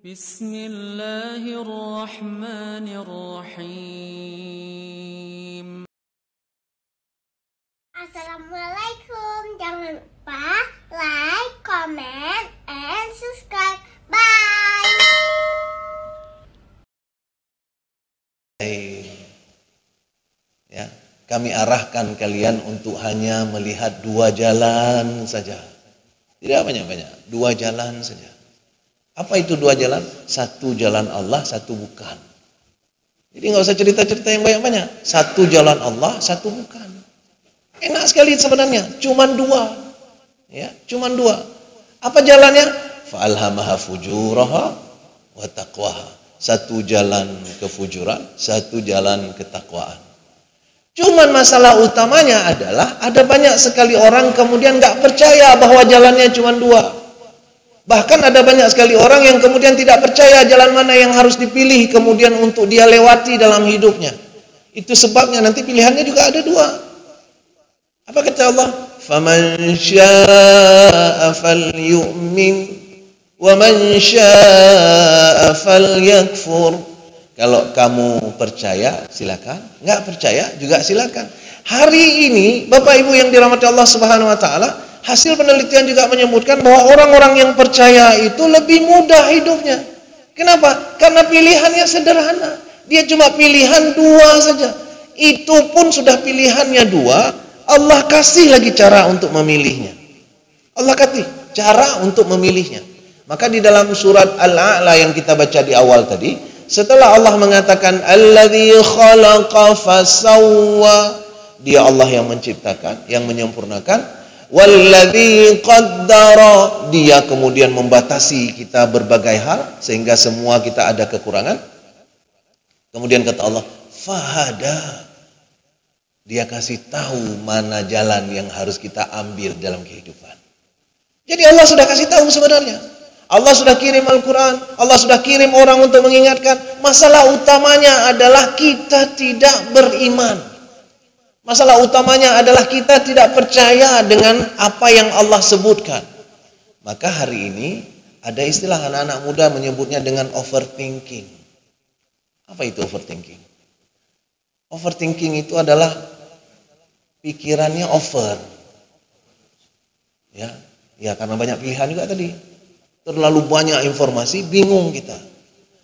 Bismillahirrahmanirrahim. Assalamualaikum. Jangan lupa like, comment, and subscribe. Bye. Ya, kami arahkan kalian untuk hanya melihat dua jalan saja. Tidak banyak-banyak, dua jalan saja. Apa itu dua jalan? Satu jalan Allah, satu bukan. Jadi nggak usah cerita-cerita yang banyak-banyak. Satu jalan Allah, satu bukan. Enak sekali sebenarnya, cuman dua. Ya, cuman dua. Apa jalannya? Fa'alhamaha fujuraha wa taqwaha. Satu jalan kefujuran, satu jalan ketakwaan. Cuman masalah utamanya adalah ada banyak sekali orang kemudian nggak percaya bahwa jalannya cuman dua. Bahkan ada banyak sekali orang yang kemudian tidak percaya jalan mana yang harus dipilih kemudian untuk dia lewati dalam hidupnya. Itu sebabnya nanti pilihannya juga ada dua. Apa kata Allah? Faman syaa'a falyu'min wa man syaa'a falyakfur. Kalau kamu percaya silakan, enggak percaya juga silakan. Hari ini Bapak Ibu yang dirahmati Allah Subhanahu wa taala, hasil penelitian juga menyebutkan bahwa orang-orang yang percaya itu lebih mudah hidupnya. Kenapa? Karena pilihannya sederhana. Dia cuma pilihan dua saja. Itu pun sudah pilihannya dua, Allah kasih lagi cara untuk memilihnya. Allah kasih cara untuk memilihnya. Maka di dalam surat Al-A'la yang kita baca di awal tadi, setelah Allah mengatakan alladzi khalaqa fasawwa, dia Allah yang menciptakan, yang menyempurnakan. Walladzi qaddara, dia kemudian membatasi kita berbagai hal sehingga semua kita ada kekurangan. Kemudian kata Allah, fahada, dia kasih tahu mana jalan yang harus kita ambil dalam kehidupan. Jadi Allah sudah kasih tahu sebenarnya. Allah sudah kirim Al-Quran, Allah sudah kirim orang untuk mengingatkan. Masalah utamanya adalah kita tidak beriman. Masalah utamanya adalah kita tidak percaya dengan apa yang Allah sebutkan. Maka hari ini ada istilah anak-anak muda menyebutnya dengan overthinking. Apa itu overthinking? Overthinking itu adalah pikirannya over. Ya karena banyak pilihan juga tadi. Terlalu banyak informasi, bingung kita.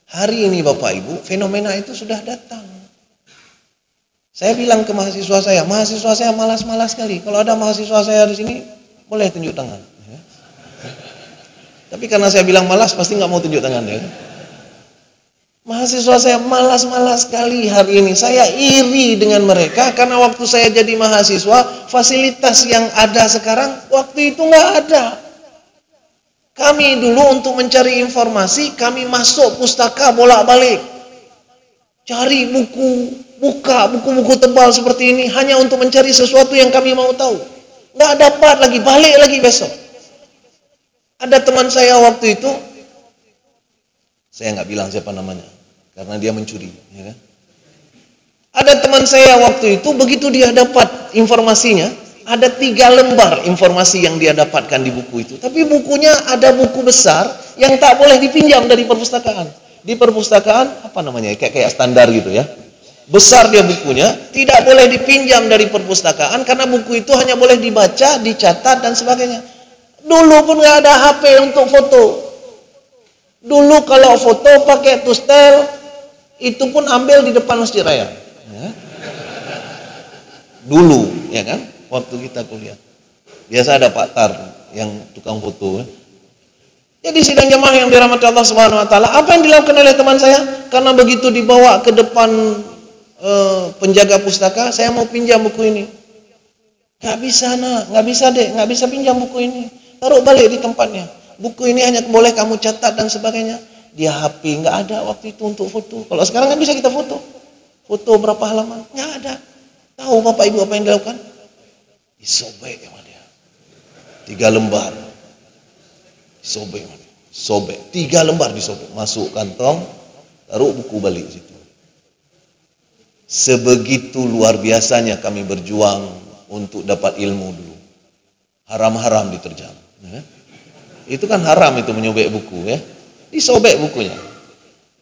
Hari ini Bapak Ibu, fenomena itu sudah datang. Saya bilang ke mahasiswa saya malas-malas sekali. Kalau ada mahasiswa saya di sini, boleh tunjuk tangan. Ya. Tapi karena saya bilang malas, pasti nggak mau tunjuk tangan ya. Mahasiswa saya malas-malas sekali hari ini. Saya iri dengan mereka karena waktu saya jadi mahasiswa, fasilitas yang ada sekarang waktu itu nggak ada. Kami dulu untuk mencari informasi, kami masuk pustaka bolak-balik. Cari buku, buka buku-buku tebal seperti ini hanya untuk mencari sesuatu yang kami mau tahu. Nggak dapat lagi, balik lagi besok. Ada teman saya waktu itu, saya nggak bilang siapa namanya, karena dia mencuri. Ya kan? Ada teman saya waktu itu, begitu dia dapat informasinya, ada 3 lembar informasi yang dia dapatkan di buku itu. Tapi bukunya ada buku besar yang tak boleh dipinjam dari perpustakaan. Di perpustakaan, apa namanya, kayak standar gitu ya. Besar dia bukunya, tidak boleh dipinjam dari perpustakaan karena buku itu hanya boleh dibaca, dicatat dan sebagainya. Dulu pun nggak ada HP untuk foto. Dulu kalau foto pakai tustel, itu pun ambil di depan Masjid Raya. Ya. Dulu, ya kan? Waktu kita kuliah. Biasa ada Pak Tar yang tukang foto. Jadi sidang jamaah yang dirahmati Allah Subhanahu wa taala, apa yang dilakukan oleh teman saya? Karena begitu dibawa ke depan penjaga pustaka, saya mau pinjam buku ini. Nggak bisa nak, nggak bisa dek, nggak bisa pinjam buku ini. Taruh balik di tempatnya. Buku ini hanya boleh kamu catat dan sebagainya. Dia HP nggak ada waktu itu untuk foto. Kalau sekarang kan bisa kita foto. Foto berapa halaman? Nggak ada. Tahu Bapak Ibu apa yang dilakukan? Disobek sama dia. 3 lembar. Disobek sama dia. Sobek. 3 lembar disobek. Masuk kantong, taruh buku balik situ. Sebegitu luar biasanya kami berjuang untuk dapat ilmu dulu. Haram-haram diterjang. Ya. Itu kan haram itu menyobek buku ya. disobek bukunya.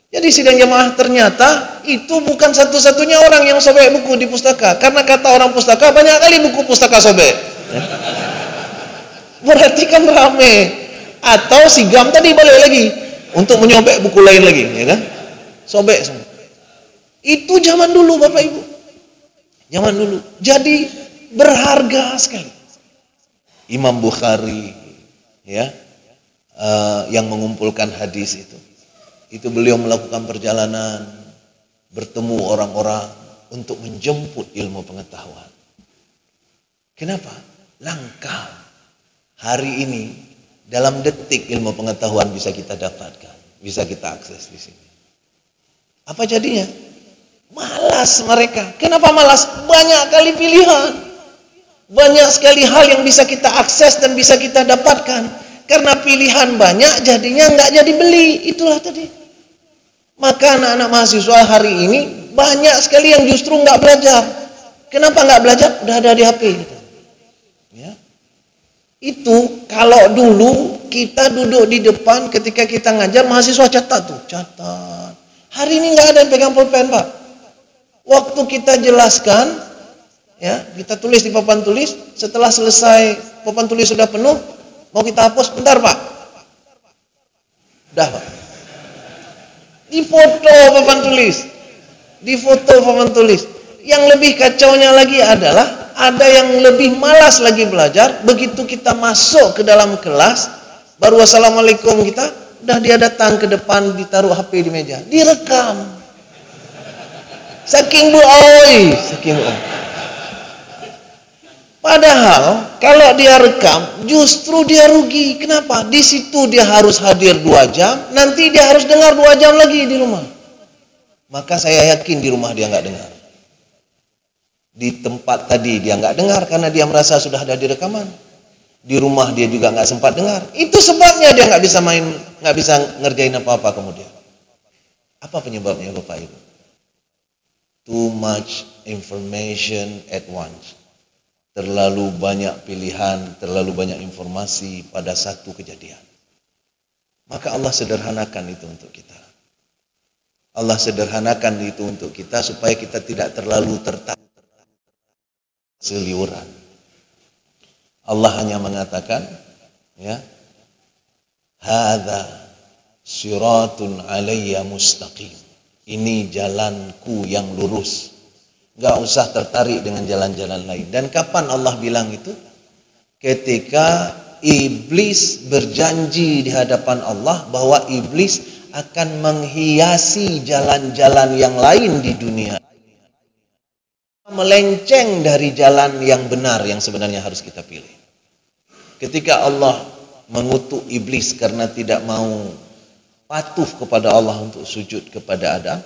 Jadi sidang jamaah ternyata itu bukan satu-satunya orang yang sobek buku di pustaka. Karena kata orang pustaka, banyak kali buku pustaka sobek. Ya. Berarti kan rame. Atau si Gam tadi balik lagi untuk menyobek buku lain lagi, ya kan? Sobek semua. Itu zaman dulu Bapak Ibu. Zaman dulu. Jadi berharga sekali. Imam Bukhari, ya, yang mengumpulkan hadis itu beliau melakukan perjalanan, bertemu orang-orang untuk menjemput ilmu pengetahuan. Kenapa? Langka. Hari ini dalam detik ilmu pengetahuan bisa kita dapatkan, bisa kita akses di sini. Apa jadinya? Malas mereka. Kenapa malas? Banyak kali pilihan. Banyak sekali hal yang bisa kita akses dan bisa kita dapatkan. Karena pilihan banyak, jadinya nggak jadi beli. Itulah tadi. Maka anak-anak mahasiswa hari ini banyak sekali yang justru nggak belajar. Kenapa nggak belajar? Udah ada di HP. Gitu. Ya. Itu kalau dulu kita duduk di depan ketika kita ngajar, mahasiswa catat tuh, catat. Hari ini nggak ada yang pegang pulpen, Pak. Waktu kita jelaskan, ya, kita tulis di papan tulis. Setelah selesai papan tulis sudah penuh, mau kita hapus, bentar Pak. Udah Pak. Difoto papan tulis, difoto papan tulis. Yang lebih kacaunya lagi adalah ada yang lebih malas lagi belajar. Begitu kita masuk ke dalam kelas, baru assalamualaikum kita, udah dia datang ke depan, ditaruh HP di meja, direkam. Saking buoi, saking buoi. Padahal kalau dia rekam, justru dia rugi. Kenapa? Di situ dia harus hadir 2 jam, nanti dia harus dengar 2 jam lagi di rumah. Maka saya yakin di rumah dia nggak dengar. Di tempat tadi dia nggak dengar karena dia merasa sudah ada di rekaman. Di rumah dia juga nggak sempat dengar. Itu sebabnya dia nggak bisa main, nggak bisa ngerjain apa-apa kemudian. Apa penyebabnya Bapak Ibu? Too much information at once. Terlalu banyak pilihan, terlalu banyak informasi pada satu kejadian. Maka Allah sederhanakan itu untuk kita. Allah sederhanakan itu untuk kita supaya kita tidak terlalu tertarik seliuran. Allah hanya mengatakan, ya, hadza siratun alayya mustaqim. Ini jalanku yang lurus. Gak usah tertarik dengan jalan-jalan lain. Dan kapan Allah bilang itu? Ketika iblis berjanji di hadapan Allah bahwa iblis akan menghiasi jalan-jalan yang lain di dunia. Melenceng dari jalan yang benar yang sebenarnya harus kita pilih. Ketika Allah mengutuk iblis karena tidak mau patuh kepada Allah untuk sujud kepada Adam,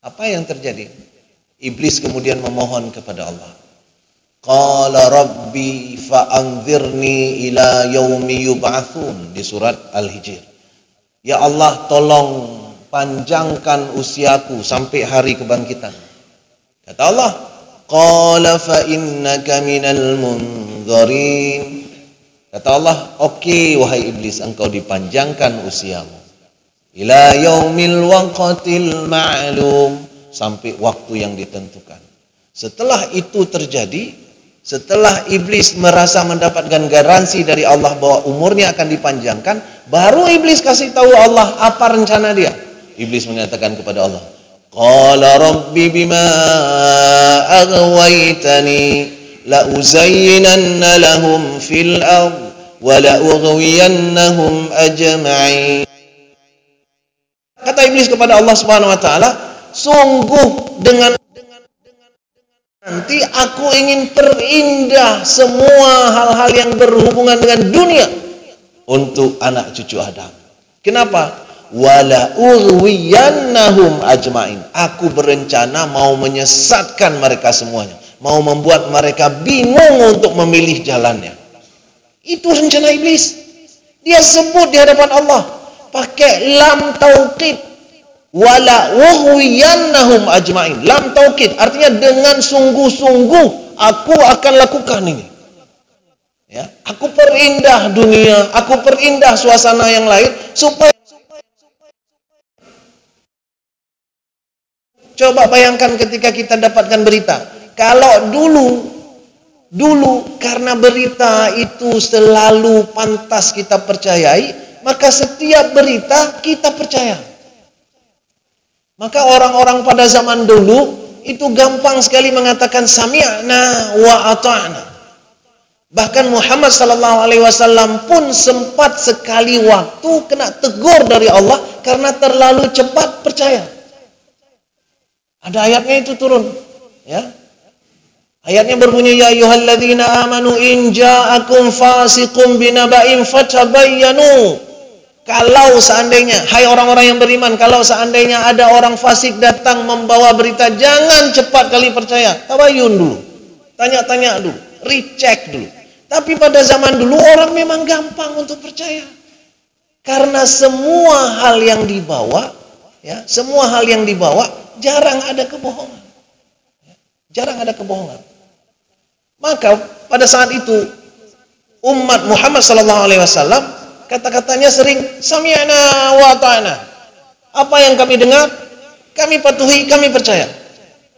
apa yang terjadi? Iblis kemudian memohon kepada Allah. Qala rabbi fa'anzirni ila yaumi yub'atsun di surat Al-Hijr. Ya Allah, tolong panjangkan usiaku sampai hari kebangkitan. Kata Allah, qala fa innaka minal munzirin. Kata Allah, oke, wahai iblis, engkau dipanjangkan usiamu. Ila yaumil waqtil ma'lum, sampai waktu yang ditentukan. Setelah itu terjadi, setelah iblis merasa mendapatkan garansi dari Allah bahwa umurnya akan dipanjangkan, baru iblis kasih tahu Allah apa rencana dia. Iblis mengatakan kepada Allah, qala rabbi bima aghwaytani la uzayyinanna lahum fil ard wa la ughwiyannahum ajma'in. Kata iblis kepada Allah Subhanahu wa taala, sungguh dengan nanti aku ingin perindah semua hal-hal yang berhubungan dengan dunia untuk anak cucu Adam. Kenapa? Wala ughwiyannahum ajmain. Aku berencana mau menyesatkan mereka semuanya, mau membuat mereka bingung untuk memilih jalannya. Itu rencana iblis. Dia sebut di hadapan Allah pakai lam taukid. Wala ughwiyannahum ajmain. Lam taukid artinya dengan sungguh-sungguh aku akan lakukan ini. Ya, aku perindah dunia, aku perindah suasana yang lain supaya Coba bayangkan ketika kita dapatkan berita. Kalau dulu karena berita itu selalu pantas kita percayai, maka setiap berita kita percaya. Maka orang-orang pada zaman dulu itu gampang sekali mengatakan sami'na wa ata'na. Bahkan Muhammad SAW pun sempat sekali waktu kena tegur dari Allah karena terlalu cepat percaya. Ada ayatnya itu turun, ya. Ayatnya berbunyi, ya ayyuhalladzina amanu in ja'akum fasiqun binaba'in fatabayyanu. Kalau seandainya, hai orang-orang yang beriman, kalau seandainya ada orang fasik datang membawa berita, jangan cepat kali percaya. Tabayyun dulu. Tanya-tanya dulu, recheck dulu. Tapi pada zaman dulu orang memang gampang untuk percaya. Karena semua hal yang dibawa, ya, semua hal yang dibawa jarang ada kebohongan. Jarang ada kebohongan. Maka pada saat itu umat Muhammad SAW kata-katanya sering sami'na wa ta'na. Apa yang kami dengar, kami patuhi, kami percaya.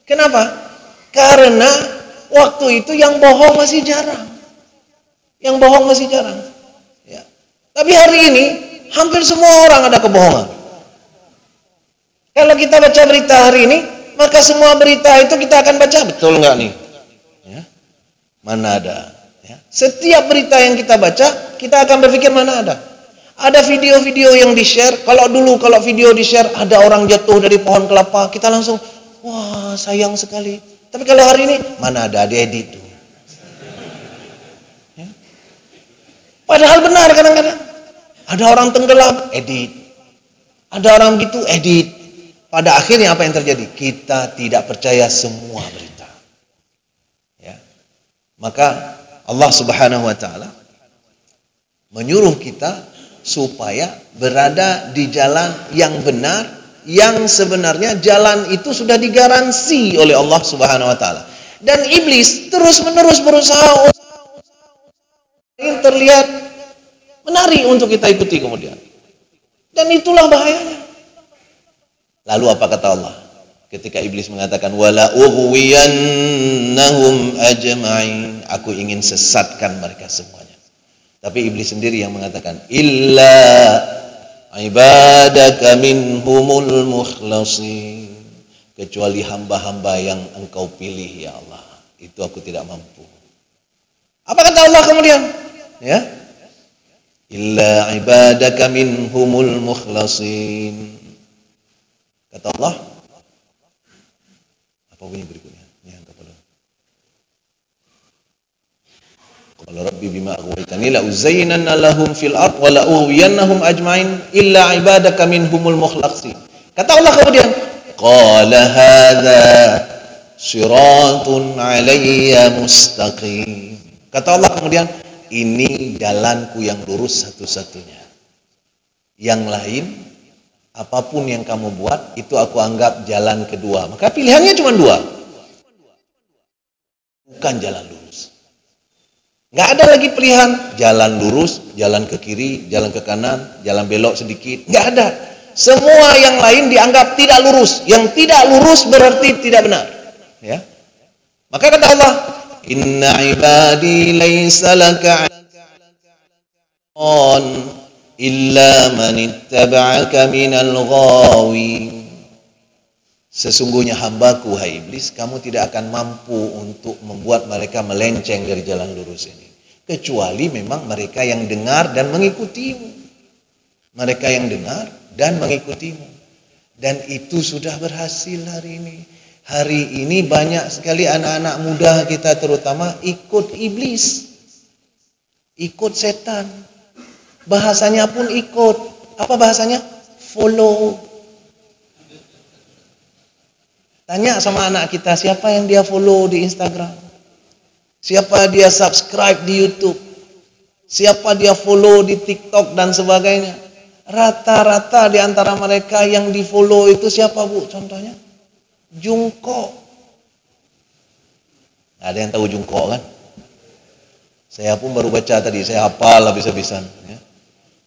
Kenapa? Karena waktu itu yang bohong masih jarang. Yang bohong masih jarang. Ya. Tapi hari ini hampir semua orang ada kebohongan. Kalau kita baca berita hari ini, maka semua berita itu kita akan baca, betul nggak nih? Ya. Mana ada? Ya. Setiap berita yang kita baca, kita akan berpikir mana ada. Ada video-video yang di-share. Kalau dulu kalau video di-share ada orang jatuh dari pohon kelapa, kita langsung, wah sayang sekali. Tapi kalau hari ini, mana ada, diedit tuh. Ya. Padahal benar kadang-kadang. Ada orang tenggelam, edit. Ada orang begitu, edit. Pada akhirnya apa yang terjadi? Kita tidak percaya semua berita. Ya. Maka Allah Subhanahu wa taala menyuruh kita supaya berada di jalan yang benar, yang sebenarnya jalan itu sudah digaransi oleh Allah Subhanahu wa taala. Dan iblis terus-menerus berusaha yang terlihat menarik untuk kita ikuti kemudian. Dan itulah bahayanya. Lalu apa kata Allah? Ketika iblis mengatakan wala ughwiyannahum ajma'in, aku ingin sesatkan mereka semuanya. Tapi iblis sendiri yang mengatakan illa ibadaka minhumul mukhlasin, kecuali hamba-hamba yang engkau pilih ya Allah, itu aku tidak mampu. Apa kata Allah kemudian? Ya. Illa ibadaka minhumul mukhlasin. Kata Allah, apa bunyi berikutnya? Ini yang kepada. Qala rabbi bima aghwaytani la uzayyinanna lahum fil ard wa la ughwiyannahum ajma'in illa ibadaka minhumul mukhlasin. Kata Allah kemudian, qala hadza siratun 'alayya mustaqim. Kata Allah kemudian, ini jalanku yang lurus satu-satunya. Yang lain, apapun yang kamu buat, itu aku anggap jalan kedua. Maka pilihannya cuma dua. Bukan jalan lurus. Nggak ada lagi pilihan jalan lurus, jalan ke kiri, jalan ke kanan, jalan belok sedikit. Nggak ada. Semua yang lain dianggap tidak lurus. Yang tidak lurus berarti tidak benar. Ya. Maka kata Allah, inna ibadi laysa laka on illa man ittaba'aka minal ghawi. Sesungguhnya hambaku, hai iblis, kamu tidak akan mampu untuk membuat mereka melenceng dari jalan lurus ini, kecuali memang mereka yang dengar dan mengikutimu. Mereka yang dengar dan mengikutimu. Dan itu sudah berhasil hari ini. Hari ini banyak sekali anak-anak muda kita terutama ikut iblis, ikut setan. Bahasanya pun ikut. Apa bahasanya? Follow. Tanya sama anak kita, siapa yang dia follow di Instagram? Siapa dia subscribe di YouTube? Siapa dia follow di TikTok dan sebagainya? Rata-rata di antara mereka yang di follow itu siapa, Bu? Contohnya? Jungkook. Ada yang tahu Jungkook kan? Saya pun baru baca tadi, saya hafal habis-habisan. Ya.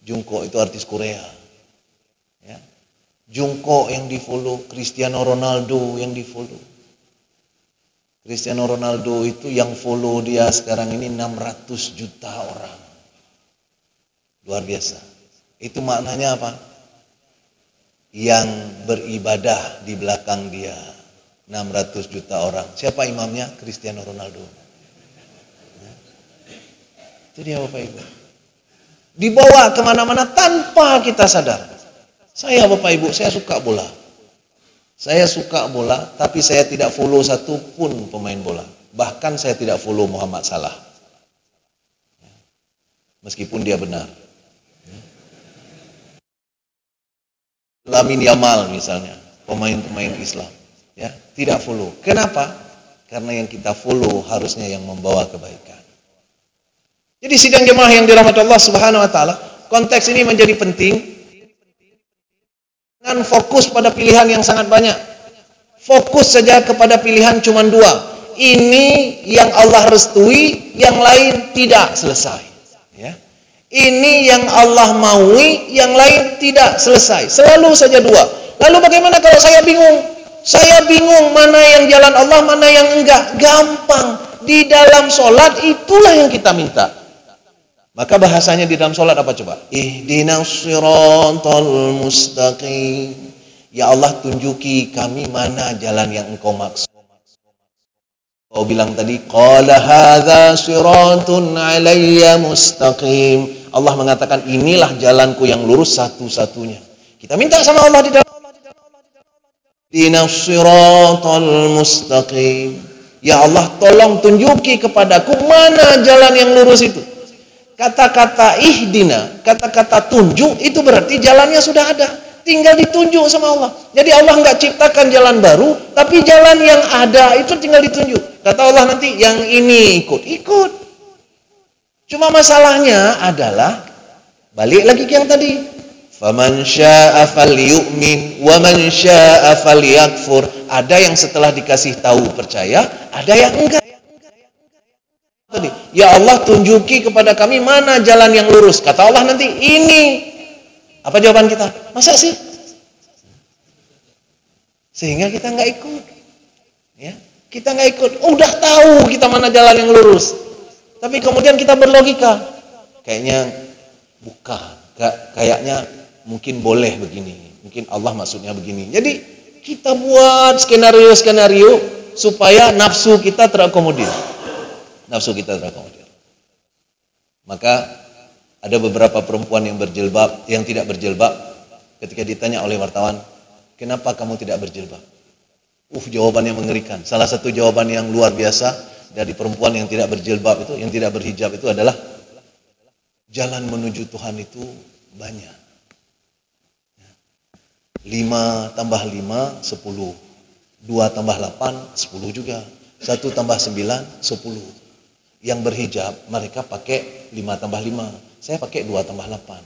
Jungkook itu artis Korea. Ya. Jungkook yang di-follow, Cristiano Ronaldo yang di-follow. Cristiano Ronaldo itu yang follow dia sekarang ini 600 juta orang. Luar biasa. Itu maknanya apa? Yang beribadah di belakang dia 600 juta orang. Siapa imamnya? Cristiano Ronaldo. Itu dia Bapak Ibu. Dibawa kemana-mana tanpa kita sadar. Saya Bapak Ibu, saya suka bola. Saya suka bola, tapi saya tidak follow satu pun pemain bola. Bahkan saya tidak follow Muhammad Salah. Meskipun dia benar. Lamine Yamal misalnya, pemain-pemain Islam. Ya, tidak follow. Kenapa? Karena yang kita follow harusnya yang membawa kebaikan. Jadi sidang jemaah yang dirahmati Allah Subhanahu wa taala, konteks ini menjadi penting. Dengan fokus pada pilihan yang sangat banyak. Fokus saja kepada pilihan cuma 2. Ini yang Allah restui, yang lain tidak, selesai. Ya. Ini yang Allah maui, yang lain tidak, selesai. Selalu saja 2. Lalu bagaimana kalau saya bingung? Saya bingung mana yang jalan Allah, mana yang enggak. Gampang. Di dalam sholat itulah yang kita minta. Maka bahasanya di dalam sholat apa coba? Ihdinas siratal mustaqim. Ya Allah, tunjuki kami mana jalan yang engkau maksud. Kau bilang tadi, qala hadza siratun alayya mustaqim. Allah mengatakan inilah jalanku yang lurus satu-satunya. Kita minta sama Allah di dalam ihdinas siratal mustaqim. Ya Allah, tolong tunjuki kepadaku mana jalan yang lurus itu. Kata-kata ihdina, kata-kata tunjuk itu berarti jalannya sudah ada, tinggal ditunjuk sama Allah. Jadi Allah nggak ciptakan jalan baru, tapi jalan yang ada itu tinggal ditunjuk. Kata Allah nanti yang ini ikut. Cuma masalahnya adalah balik lagi ke yang tadi. Faman syaa'a falyu'min wa man syaa'a falyakfur. Ada yang setelah dikasih tahu percaya, ada yang enggak. Ya Allah, tunjuki kepada kami mana jalan yang lurus. Kata Allah nanti ini. Apa jawaban kita? Masa sih? Sehingga kita nggak ikut. Ya, kita nggak ikut. Udah tahu kita mana jalan yang lurus. Tapi kemudian kita berlogika. Kayaknya bukan. Kayaknya mungkin boleh begini. Mungkin Allah maksudnya begini. Jadi kita buat skenario-skenario supaya nafsu kita terakomodir. Nafsu kita terakomodir. Maka ada beberapa perempuan yang berjilbab, yang tidak berjilbab, ketika ditanya oleh wartawan, kenapa kamu tidak berjilbab? Jawabannya mengerikan. Salah satu jawaban yang luar biasa dari perempuan yang tidak berjilbab itu, yang tidak berhijab itu adalah jalan menuju Tuhan itu banyak. 5 tambah 5, 10. 2 tambah 8, 10 juga. 1 tambah 9, 10. Yang berhijab, mereka pakai 5 tambah 5. Saya pakai 2 tambah 8.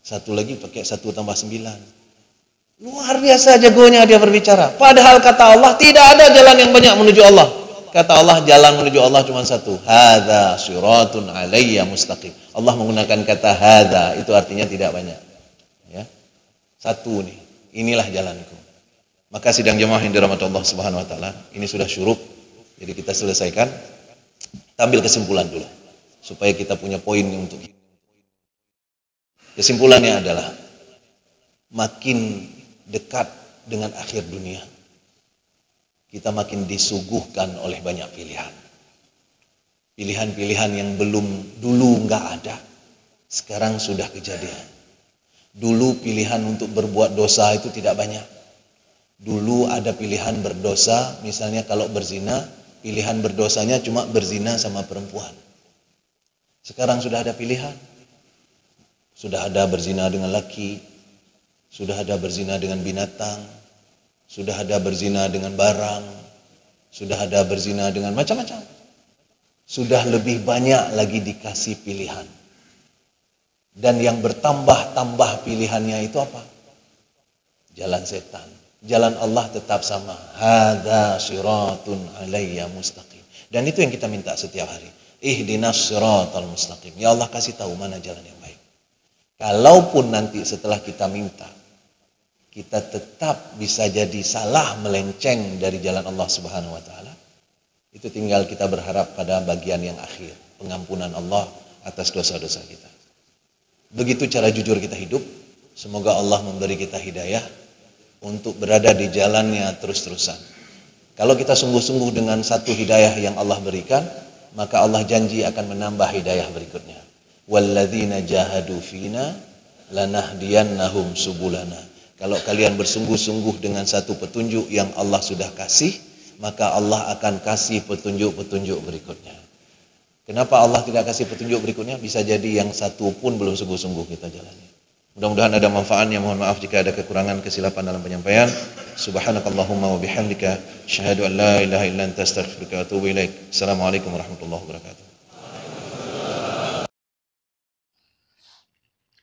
Satu lagi pakai 1 tambah 9. Luar biasa jagonya dia berbicara. Padahal kata Allah, tidak ada jalan yang banyak menuju Allah. Kata Allah, jalan menuju Allah cuma satu. Hadza siratun alayya mustaqim. Allah menggunakan kata hadza, itu artinya tidak banyak. Ya. Satu nih, inilah jalanku. Maka sidang jemaah yang dirahmati Allah Subhanahu wa taala, ini sudah syuruk. Jadi kita selesaikan. Ambil kesimpulan dulu supaya kita punya poin untuk itu. Kesimpulannya adalah makin dekat dengan akhir dunia, kita makin disuguhkan oleh banyak pilihan. Pilihan-pilihan yang dulu nggak ada, sekarang sudah kejadian. Dulu pilihan untuk berbuat dosa itu tidak banyak. Dulu ada pilihan berdosa, misalnya kalau berzina, pilihan berdosanya cuma berzina sama perempuan. Sekarang sudah ada pilihan. Sudah ada berzina dengan laki, sudah ada berzina dengan binatang, sudah ada berzina dengan barang, sudah ada berzina dengan macam-macam. Sudah lebih banyak lagi dikasih pilihan. Dan yang bertambah-tambah pilihannya itu apa? Jalan setan. Jalan Allah tetap sama. Hadza siratun alayya mustaqim. Dan itu yang kita minta setiap hari. Ihdinas siratal mustaqim. Ya Allah, kasih tahu mana jalan yang baik. Kalaupun nanti setelah kita minta, kita tetap bisa jadi salah melenceng dari jalan Allah Subhanahu wa taala. Itu tinggal kita berharap pada bagian yang akhir, pengampunan Allah atas dosa-dosa kita. Begitu cara jujur kita hidup. Semoga Allah memberi kita hidayah untuk berada di jalannya terus-terusan. Kalau kita sungguh-sungguh dengan satu hidayah yang Allah berikan, maka Allah janji akan menambah hidayah berikutnya. Walladzina jahadu fina lanahdiyannahum subulana. Kalau kalian bersungguh-sungguh dengan satu petunjuk yang Allah sudah kasih, maka Allah akan kasih petunjuk-petunjuk berikutnya. Kenapa Allah tidak kasih petunjuk berikutnya? Bisa jadi yang satu pun belum sungguh-sungguh kita jalani. Mudah-mudahan ada manfaatnya. Mohon maaf jika ada kekurangan, kesilapan dalam penyampaian. Subhanakallahumma wa bihamdika, asyhadu an la ilaha illa anta, astaghfiruka wa atubu ilaik. Assalamualaikum warahmatullahi wabarakatuh.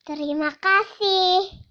Terima kasih.